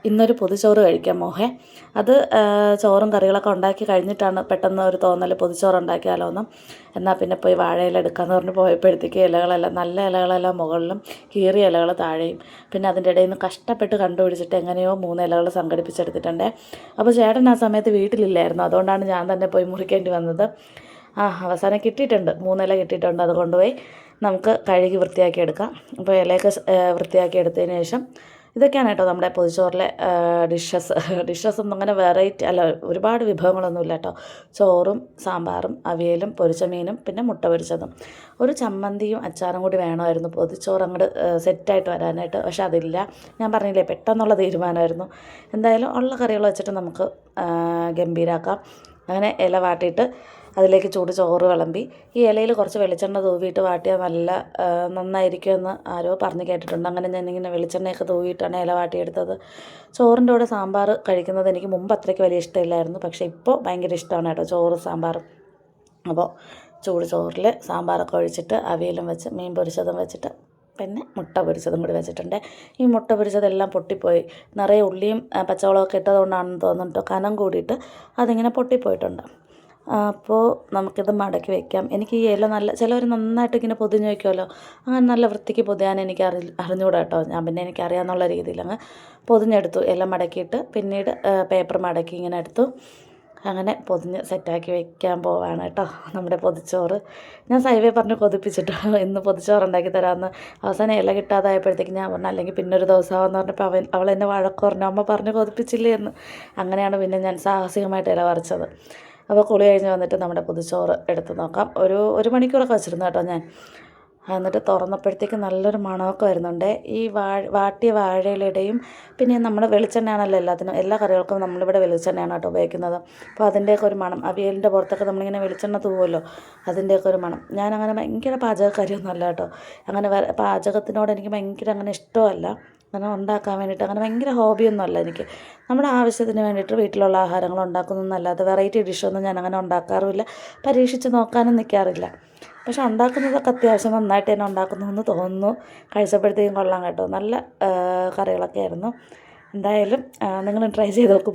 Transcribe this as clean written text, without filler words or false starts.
ഇന്നൊരു പൊതിച്ചോറ് കഴിക്കാം മോഹേ. അത് ചോറും കറികളൊക്കെ ഉണ്ടാക്കി കഴിഞ്ഞിട്ടാണ് പെട്ടെന്ന് ഒരു തോന്നൽ പൊതിച്ചോറ് ഉണ്ടാക്കിയാലോ എന്നും. എന്നാൽ പിന്നെ പോയി വാഴയില എടുക്കാമെന്ന് പറഞ്ഞ് പോയപ്പോഴത്തേക്ക് ഇലകളെല്ലാം നല്ല ഇലകളെല്ലാം മുകളിലും കീറിയ ഇലകൾ താഴെയും. പിന്നെ അതിൻ്റെ ഇടയിൽ നിന്ന് കഷ്ടപ്പെട്ട് കണ്ടുപിടിച്ചിട്ട് എങ്ങനെയോ 3 ഇലകൾ സംഘടിപ്പിച്ചെടുത്തിട്ടുണ്ട്. അപ്പോൾ ചേട്ടൻ ആ സമയത്ത് വീട്ടിലില്ലായിരുന്നു, അതുകൊണ്ടാണ് ഞാൻ തന്നെ പോയി മുറിക്കേണ്ടി വന്നത്. അവസാനം കിട്ടിയിട്ടുണ്ട്, 3 ഇല കിട്ടിയിട്ടുണ്ട്. അത് കൊണ്ടുപോയി നമുക്ക് കഴുകി വൃത്തിയാക്കി എടുക്കാം. അപ്പോൾ ഇലയൊക്കെ വൃത്തിയാക്കി എടുത്തതിന് ശേഷം ഇതൊക്കെയാണ് കേട്ടോ നമ്മുടെ പൊതിച്ചോറിലെ ഡിഷസ് ഒന്നും അങ്ങനെ വെറൈറ്റി അല്ല, ഒരുപാട് വിഭവങ്ങളൊന്നുമില്ല കേട്ടോ. ചോറും സാമ്പാറും അവിയലും പൊരിച്ച മീനും പിന്നെ മുട്ട പൊരിച്ചതും, ഒരു ചമ്മന്തിയും അച്ചാറും കൂടി വേണമായിരുന്നു പൊതിച്ചോറ് അങ്ങോട്ട് സെറ്റായിട്ട് വരാനായിട്ട്. പക്ഷെ അതില്ല, ഞാൻ പറഞ്ഞില്ലേ പെട്ടെന്നുള്ള തീരുമാനമായിരുന്നു. എന്തായാലും ഉള്ള കറികൾ വെച്ചിട്ട് നമുക്ക് ഗംഭീരാക്കാം. അങ്ങനെ ഇല വാട്ടിയിട്ട് അതിലേക്ക് ചൂട് ചോറ് വിളമ്പി ഈ ഇലയിൽ കുറച്ച് വെളിച്ചെണ്ണ തൂവിയിട്ട് വാട്ടിയാൽ നല്ല നന്നായിരിക്കുമെന്ന് ആരോ പറഞ്ഞ് കേട്ടിട്ടുണ്ട്. അങ്ങനെ ഞാനിങ്ങനെ വെളിച്ചെണ്ണയൊക്കെ തൂവിയിട്ടാണ് ഇല വാട്ടിയെടുത്തത്. ചോറിൻ്റെ കൂടെ സാമ്പാർ കഴിക്കുന്നത് എനിക്ക് മുമ്പ് അത്രയ്ക്ക് വലിയ ഇഷ്ടമില്ലായിരുന്നു, പക്ഷേ ഇപ്പോൾ ഭയങ്കര ഇഷ്ടമാണ് കേട്ടോ ചോറ് സാമ്പാറും. അപ്പോൾ ചൂട് ചോറിൽ സാമ്പാറൊക്കെ ഒഴിച്ചിട്ട് അവിയലും വെച്ച് മീൻ പൊരിച്ചതും വെച്ചിട്ട് പിന്നെ മുട്ട പൊരിച്ചതും കൂടി വെച്ചിട്ടുണ്ട്. ഈ മുട്ട പൊരിച്ചതെല്ലാം പൊട്ടിപ്പോയി, നിറയെ ഉള്ളിയും പച്ചമുളകൊക്കെ ഇട്ടതുകൊണ്ടാണെന്ന് തോന്നുന്നുട്ടോ, കനം കൂടിയിട്ട് അതിങ്ങനെ പൊട്ടിപ്പോയിട്ടുണ്ട്. അപ്പോൾ നമുക്കിത് മടക്കി വയ്ക്കാം. എനിക്ക് ഈ ഇല നല്ല, ചിലവർ നന്നായിട്ട് ഇങ്ങനെ പൊതിഞ്ഞ് വയ്ക്കുമല്ലോ, അങ്ങനെ നല്ല വൃത്തിക്ക് പൊതിയാൻ എനിക്ക് അറിഞ്ഞുകൂടാ കേട്ടോ. ഞാൻ പിന്നെ എനിക്കറിയാമെന്നുള്ള രീതിയിൽ അങ്ങ് പൊതിഞ്ഞെടുത്തു. ഇല മടക്കിയിട്ട് പിന്നീട് പേപ്പർ മടക്കി ഇങ്ങനെ എടുത്തു. അങ്ങനെ പൊതിഞ്ഞ് സെറ്റാക്കി വയ്ക്കാൻ പോവാണ് കേട്ടോ നമ്മുടെ പൊതിച്ചോറ്. ഞാൻ സൈവേ പറഞ്ഞ് കൊതിപ്പിച്ചിട്ടോ ഇന്ന് പൊതിച്ചോറ് ഉണ്ടാക്കി തരാമെന്ന്. അവസാനം ഇല കിട്ടാതായപ്പോഴത്തേക്ക് ഞാൻ പറഞ്ഞു അല്ലെങ്കിൽ പിന്നെ ഒരു ദിവസമാവെന്ന് പറഞ്ഞപ്പോൾ അവൾ എന്നെ വഴക്ക് പറഞ്ഞു, അമ്മ പറഞ്ഞ് കൊതിപ്പിച്ചില്ലേ എന്ന്. അങ്ങനെയാണ് പിന്നെ ഞാൻ സാഹസികമായിട്ട് ഇല പറിച്ചത്. അപ്പോൾ കുളി കഴിഞ്ഞ് വന്നിട്ട് നമ്മുടെ പൊതിച്ചോറ് എടുത്ത് നോക്കാം. ഒരു മണിക്കൂറൊക്കെ വെച്ചിരുന്നു കേട്ടോ ഞാൻ. എന്നിട്ട് തുറന്നപ്പോഴത്തേക്ക് നല്ലൊരു മണമൊക്കെ വരുന്നുണ്ട്. ഈ വാട്ടിയ വാഴയിലയുടെയും പിന്നെ നമ്മൾ വെളിച്ചെണ്ണയാണല്ലോ എല്ലാത്തിനും, എല്ലാ കറികൾക്കും നമ്മളിവിടെ വെളിച്ചെണ്ണയാണ് കേട്ടോ ഉപയോഗിക്കുന്നത്. അപ്പോൾ അതിൻ്റെയൊക്കെ ഒരു മണം, അവിയലിൻ്റെ പുറത്തൊക്കെ നമ്മളിങ്ങനെ വെളിച്ചെണ്ണ തൂവുമല്ലോ, അതിൻ്റെയൊക്കെ ഒരു മണം. ഞാനങ്ങനെ ഭയങ്കര പാചകക്കാരിയൊന്നും അല്ല കേട്ടോ. അങ്ങനെ പാചകത്തിനോട് എനിക്ക് ഭയങ്കര അങ്ങനെ ഇഷ്ടമല്ല, അങ്ങനെ ഉണ്ടാക്കാൻ വേണ്ടിയിട്ട് അങ്ങനെ ഭയങ്കര ഹോബിയൊന്നും അല്ല എനിക്ക്. നമ്മുടെ ആവശ്യത്തിന് വേണ്ടിയിട്ട് വീട്ടിലുള്ള ആഹാരങ്ങൾ ഉണ്ടാക്കുന്നതെന്നല്ലാതെ വെറൈറ്റി ഡിഷൊന്നും ഞാൻ അങ്ങനെ ഉണ്ടാക്കാറുമില്ല, പരീക്ഷിച്ച് നോക്കാനും നിൽക്കാറില്ല. പക്ഷെ ഉണ്ടാക്കുന്നതൊക്കെ അത്യാവശ്യം നന്നായിട്ട് തന്നെ ഉണ്ടാക്കുന്നതെന്ന് തോന്നുന്നു. കഴിച്ചപ്പോഴത്തേക്കും കൊള്ളാം കേട്ടോ, നല്ല കറികളൊക്കെ ആയിരുന്നു. എന്തായാലും നിങ്ങൾ ട്രൈ ചെയ്ത് നോക്ക്.